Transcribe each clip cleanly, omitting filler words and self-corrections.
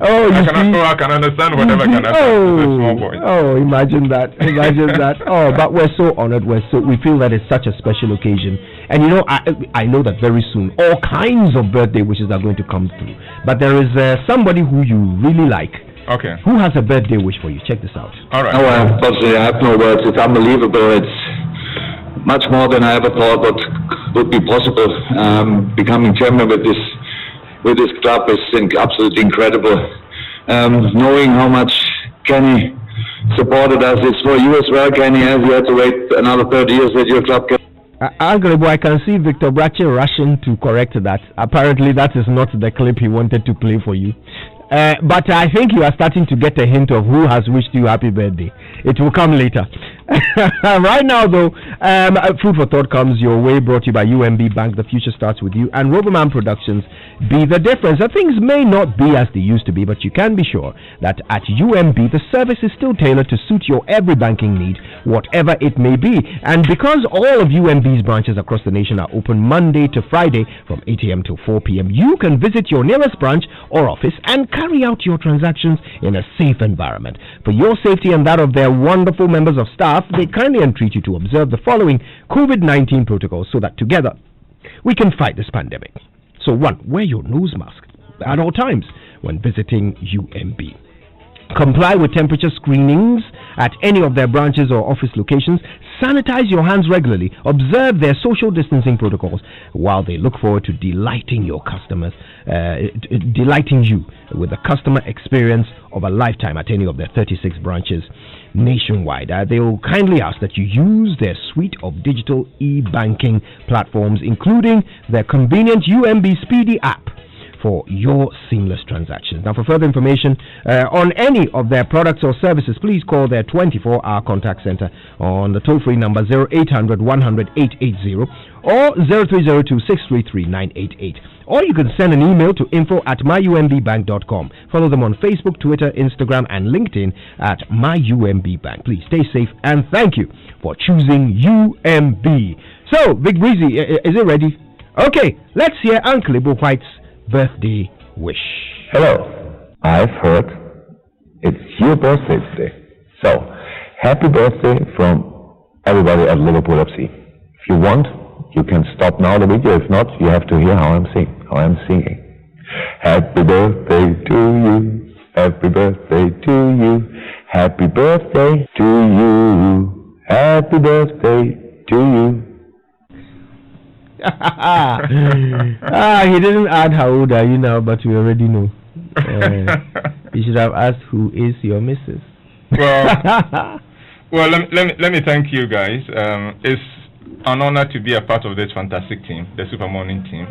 Oh, I can understand whatever can happen to the small boy. Oh, imagine that. Oh, but we're so honored. We feel that it's such a special occasion. And you know, I know that very soon all kinds of birthday wishes are going to come through. But there is somebody who you really like. Okay. Who has a birthday wish for you? Check this out. All right. No, unfortunately, I have no words. It's unbelievable. It's much more than I ever thought would be possible. Becoming chairman with this club is absolutely incredible. Knowing how much Kenny supported us, it's for you as well, Kenny, as you had to wait another 30 years with your club. Uncle, I can see Victor Brache rushing to correct that. Apparently, that is not the clip he wanted to play for you. But I think you are starting to get a hint of who has wished you happy birthday. It will come later. Right now, though, Food for Thought comes your way, brought to you by UMB Bank. The future starts with you. And Roverman Productions be the difference. Things may not be as they used to be, but you can be sure that at UMB, the service is still tailored to suit your every banking need, whatever it may be. And because all of UMB's branches across the nation are open Monday to Friday from 8 a.m. to 4 p.m., you can visit your nearest branch or office and carry out your transactions in a safe environment. For your safety and that of their wonderful members of staff, they kindly entreat you to observe the following COVID-19 protocols so that together we can fight this pandemic. So 1, wear your nose mask at all times when visiting UMB. Comply with temperature screenings at any of their branches or office locations. Sanitize your hands regularly. Observe their social distancing protocols while they look forward to delighting your customers, delighting you with the customer experience of a lifetime at any of their 36 branches nationwide. They will kindly ask that you use their suite of digital e-banking platforms, including their convenient UMB Speedy app, for your seamless transactions. Now, for further information on any of their products or services, please call their 24-hour contact center on the toll-free number 0800 100 880 or 0302 633 988. Or you can send an email to info@myumbbank.com. Follow them on Facebook, Twitter, Instagram, and LinkedIn at myumbbank. Please stay safe and thank you for choosing UMB. So, Big Breezy, is it ready? Okay, let's hear Uncle Ibo White's birthday wish. Hello, I've heard it's your birthday today. So, happy birthday from everybody at Liverpool FC. If you want, you can stop now the video. If not, you have to hear how I'm singing. Happy birthday to you. Happy birthday to you. Happy birthday to you. Happy birthday to you. He didn't add how old are you now, but we already know. You should have asked who is your missus. Well, let me thank you guys. It's an honor to be a part of this fantastic team, the Super Morning team,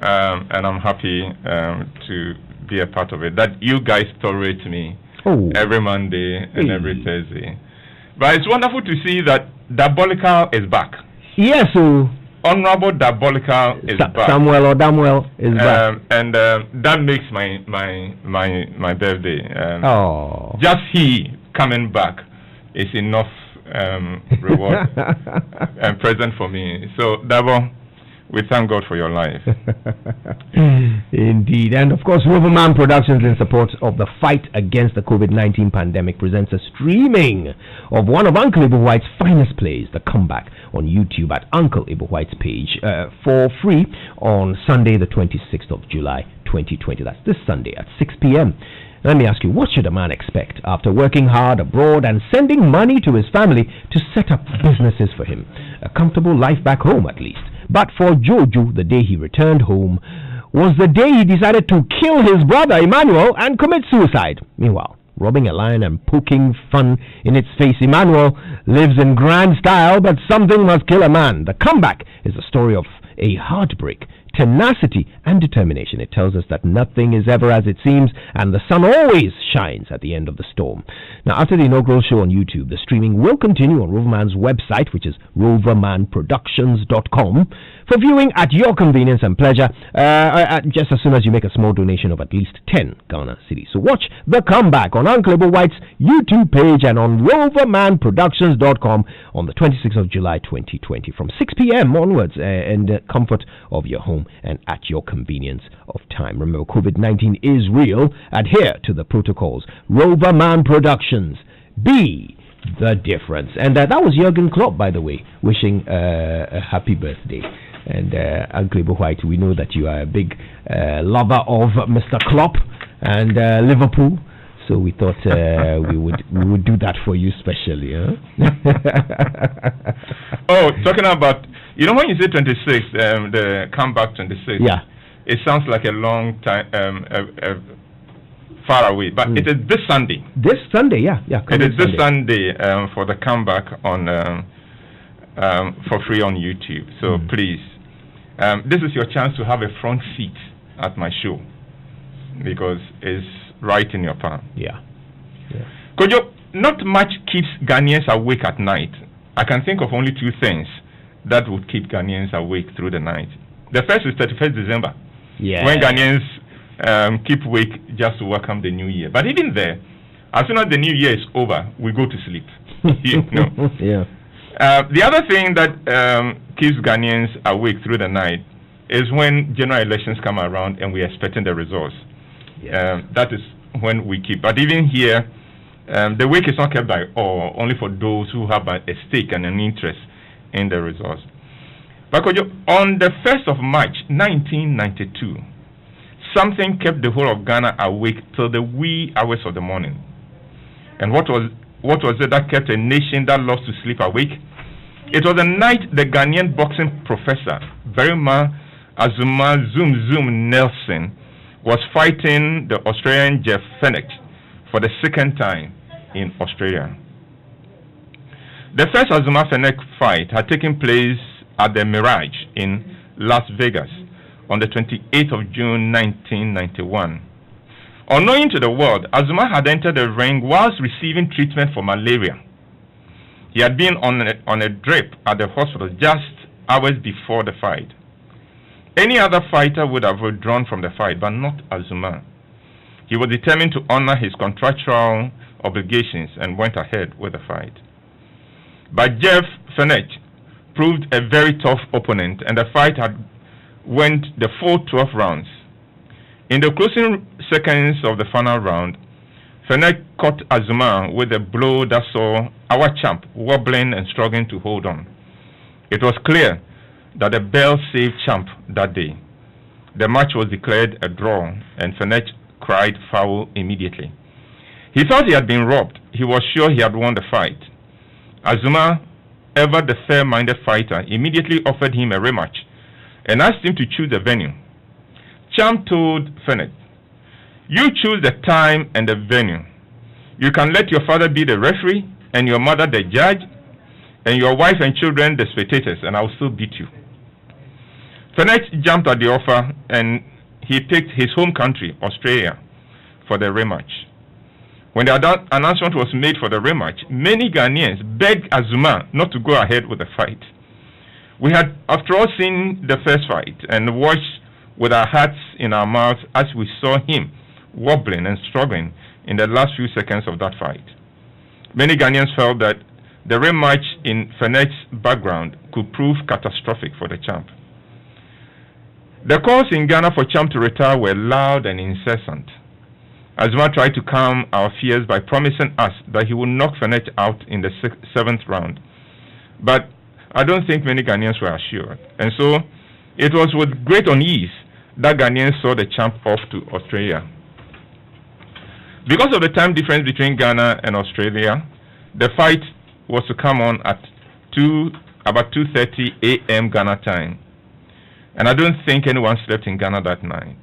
and I'm happy to be a part of it. That you guys tolerate me every Monday and every Thursday. But it's wonderful to see that Diabolical is back. Yes, Honorable Diabolical is back. Samuel is back, and that makes my birthday. Just he coming back is enough reward and present for me. So Dabo, we thank God for your life. Indeed. And of course, Roverman Productions, in support of the fight against the COVID-19 pandemic, presents a streaming of one of Uncle Ibo White's finest plays, The Comeback, on YouTube at Uncle Ibo White's page for free on Sunday, the 26th of July, 2020. That's this Sunday at 6 p.m. Let me ask you, what should a man expect after working hard abroad and sending money to his family to set up businesses for him? A comfortable life back home, at least. But for Jojo, the day he returned home was the day he decided to kill his brother Emmanuel and commit suicide. Meanwhile, robbing a lion and poking fun in its face, Emmanuel lives in grand style, but something must kill a man. The Comeback is a story of a heartbreak, tenacity, and determination. It tells us that nothing is ever as it seems, and the sun always shines at the end of the storm. Now, after the inaugural show on YouTube, the streaming will continue on Roverman's website, which is rovermanproductions.com, for viewing at your convenience and pleasure, just as soon as you make a small donation of at least 10 Ghana cedis. So watch The Comeback on Uncle Ibo White's YouTube page and on rovermanproductions.com on the 26th of July 2020 from 6 p.m. onwards in the comfort of your home and at your convenience of time. Remember, COVID-19 is real. Adhere to the protocols. Roverman Productions. Be the difference. And that was Jurgen Klopp, by the way, wishing a happy birthday. And Uncle White, we know that you are a big lover of Mr. Klopp and Liverpool. So we thought we would do that for you specially. Huh? Oh, talking about, when you say 26, the comeback 26, yeah, it sounds like a long time, far away. But it is this Sunday. This Sunday, yeah. It is this Sunday for the comeback on for free on YouTube. So please, this is your chance to have a front seat at my show because it's right in your palm. Yeah. Kojo, not much keeps Ghanaians awake at night. I can think of only two things that would keep Ghanaians awake through the night. The first is 31st December, when Ghanaians keep awake just to welcome the new year. But even there, as soon as the new year is over, we go to sleep. Yeah. The other thing that keeps Ghanaians awake through the night is when general elections come around and we are expecting the results. That is when we keep. But even here, the wake is not kept by all, only for those who have a stake and an interest in the results. But on the 1st of March, 1992, something kept the whole of Ghana awake till the wee hours of the morning. And what was it that kept a nation that loves to sleep awake? It was the night the Ghanaian boxing professor, Verima Azuma Zoom Nelson, was fighting the Australian Jeff Fenech for the second time in Australia. The first Azuma Fenech fight had taken place at the Mirage in Las Vegas on the 28th of June 1991. Unknowing to the world, Azuma had entered the ring whilst receiving treatment for malaria. He had been on a drip at the hospital just hours before the fight. Any other fighter would have withdrawn from the fight, but not Azuma. He was determined to honor his contractual obligations and went ahead with the fight. But Jeff Fenech proved a very tough opponent, and the fight went the full 12 rounds. In the closing seconds of the final round, Fenech caught Azuma with a blow that saw our champ wobbling and struggling to hold on. It was clear that the bell saved champ that day. The match was declared a draw, and Fenech cried foul immediately. He thought he had been robbed. He was sure he had won the fight. Azuma, ever the fair-minded fighter, immediately offered him a rematch and asked him to choose the venue. Champ told Fenech, "You choose the time and the venue. You can let your father be the referee and your mother the judge and your wife and children the spectators, and I will still beat you." Fenech jumped at the offer, and he picked his home country, Australia, for the rematch. When the announcement was made for the rematch, many Ghanaians begged Azuma not to go ahead with the fight. We had, after all, seen the first fight and watched with our hearts in our mouths as we saw him wobbling and struggling in the last few seconds of that fight. Many Ghanaians felt that the rematch in Fenech's background could prove catastrophic for the champ. The calls in Ghana for champ to retire were loud and incessant. Azuma tried to calm our fears by promising us that he would knock Fenech out in the 7th round. But I don't think many Ghanaians were assured. And so it was with great unease that Ghanaians saw the champ off to Australia. Because of the time difference between Ghana and Australia, the fight was to come on at about 2:30 a.m. Ghana time. And I don't think anyone slept in Ghana that night.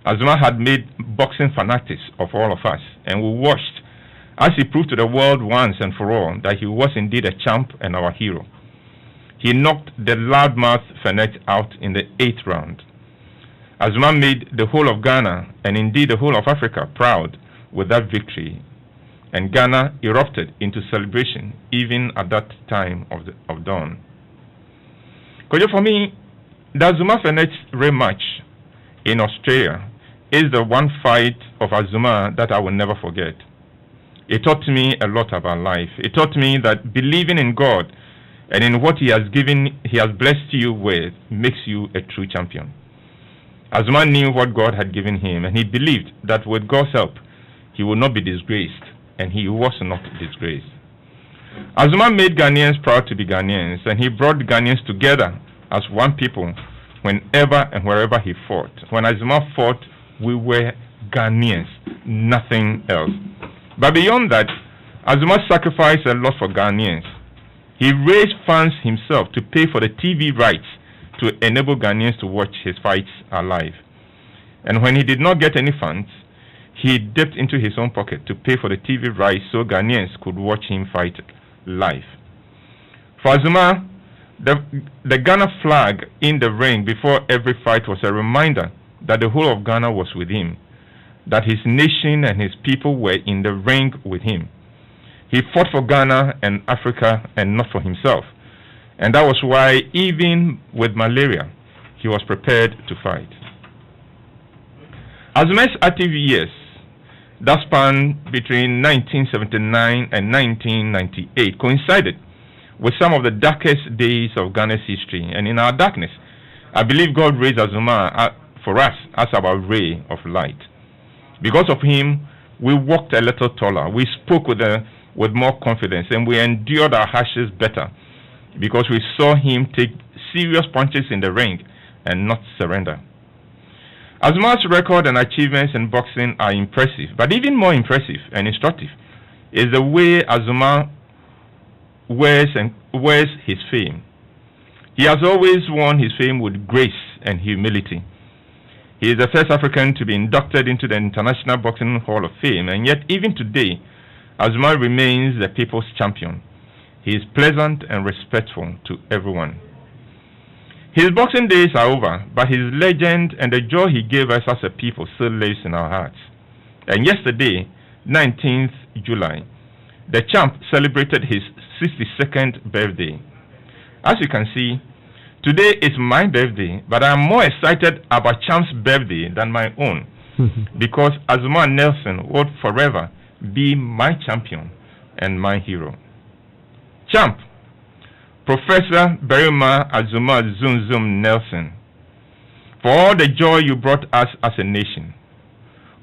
Azuma had made boxing fanatics of all of us, and we watched as he proved to the world once and for all that he was indeed a champ and our hero. He knocked the loudmouth Fenech out in the 8th round. Azuma made the whole of Ghana, and indeed the whole of Africa, proud with that victory, and Ghana erupted into celebration even at that time of dawn. For me, the Azuma Fenech rematch in Australia is the one fight of Azuma that I will never forget. It taught me a lot about life. It taught me that believing in God and in what He has blessed you with makes you a true champion. Azuma knew what God had given him, and he believed that with God's help, he would not be disgraced, and he was not disgraced. Azuma made Ghanaians proud to be Ghanaians, and he brought Ghanaians together as one people whenever and wherever he fought. When Azuma fought, we were Ghanaians, nothing else. But beyond that, Azuma sacrificed a lot for Ghanaians. He raised funds himself to pay for the TV rights to enable Ghanaians to watch his fights alive. And when he did not get any funds, he dipped into his own pocket to pay for the TV rights so Ghanaians could watch him fight live. For Azuma, the Ghana flag in the ring before every fight was a reminder that the whole of Ghana was with him, that his nation and his people were in the ring with him. He fought for Ghana and Africa and not for himself. And that was why, even with malaria, he was prepared to fight. Azuma's active years, that span between 1979 and 1998, coincided with some of the darkest days of Ghana's history. And in our darkness, I believe God raised Azuma for us as our ray of light. Because of him, we walked a little taller, we spoke with more confidence, and we endured our hardships better, because we saw him take serious punches in the ring and not surrender. Azuma's record and achievements in boxing are impressive, but even more impressive and instructive is the way Azuma wears his fame. He has always worn his fame with grace and humility. He is the first African to be inducted into the International Boxing Hall of Fame, and yet even today, Azuma remains the people's champion. He is pleasant and respectful to everyone. His boxing days are over, but his legend and the joy he gave us as a people still lives in our hearts. And yesterday, 19th July, the champ celebrated his 62nd birthday. As you can see, today is my birthday, but I am more excited about Champ's birthday than my own, because Azuma Nelson would forever be my champion and my hero. Champ, Professor Berima Azuma Zum Zum Nelson, for all the joy you brought us as a nation,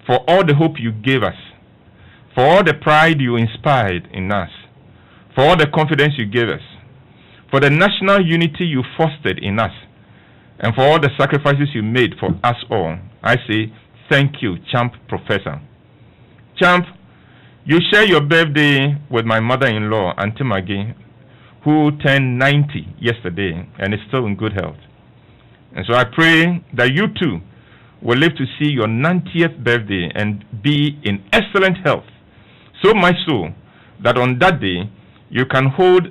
for all the hope you gave us, for all the pride you inspired in us, for all the confidence you gave us, for the national unity you fostered in us, and for all the sacrifices you made for us all, I say thank you, Champ Professor. Champ, you share your birthday with my mother-in-law, Auntie Maggie, who turned 90 yesterday and is still in good health. And so I pray that you too will live to see your 90th birthday and be in excellent health, so much so that on that day you can hold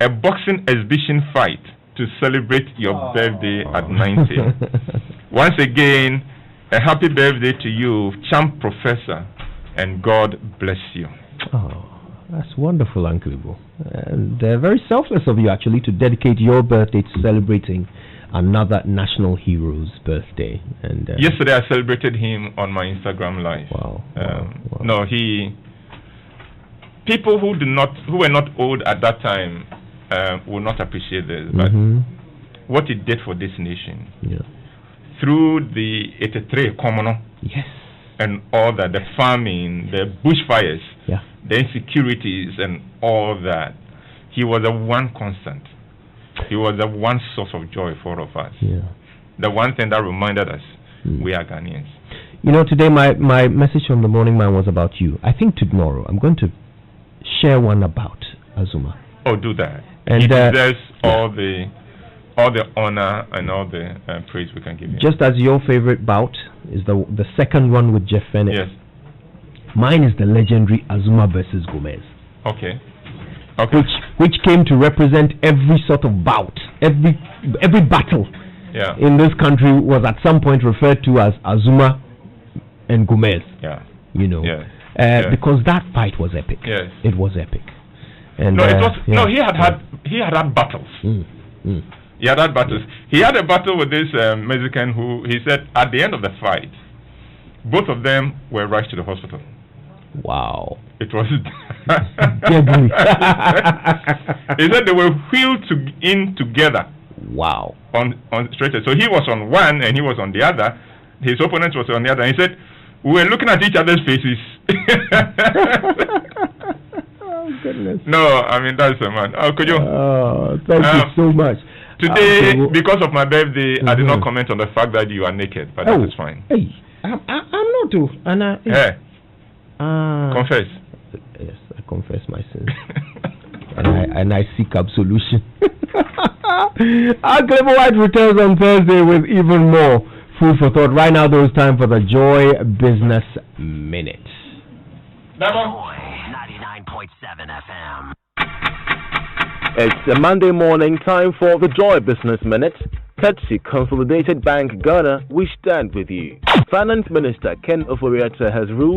a boxing exhibition fight to celebrate your birthday at 90. Once again, a happy birthday to you, Champ Professor, and God bless you. Oh, that's wonderful, Uncle Ibo. And very selfless of you, actually, to dedicate your birthday to celebrating another national hero's birthday. And yesterday I celebrated him on my Instagram live. Wow. No, people who were not old at that time will not appreciate this, but what it did for this nation, through the 83 Commoner, yes, and all that, the farming, the bushfires, the insecurities and all that, he was the one constant. He was the one source of joy for all of us. The one thing that reminded us we are Ghanaians. You know, today my message from the morning man was about you. I think tomorrow I'm going to share one about Azuma. Oh, do that. And he deserves all the honor and all the praise we can give him. Just as your favorite bout is the second one with Jeff Fenech. Yes. Mine is the legendary Azuma versus Gomez. Okay. Which came to represent every sort of bout, every battle in this country was at some point referred to as Azuma and Gomez. You know. Because that fight was epic. Yes. It was epic. And no, it was he had had battles. He had had battles. He had a battle with this Mexican who he said at the end of the fight, both of them were rushed to the hospital. Wow. It was Deadly. He said they were wheeled in together. Wow. On stretcher. So he was on one and he was on the other. His opponent was on the other. And he said, we were looking at each other's faces. Oh, goodness. No, I mean, that's a man. Oh, could you? Thank you so much. Today, because of my birthday, I did not comment on the fact that you are naked, but that is fine. Hey, I'm not too. And hey. Confess. Yes, I confess my sins. and I seek absolution. Our Clever White returns on Thursday with even more food for thought. Right now, there is time for the Joy Business Minute. Joy 99.7 FM. It's a Monday morning, time for the Joy Business Minute. Courtesy Consolidated Bank Ghana, we stand with you. Finance Minister Ken Oforiatta has ruled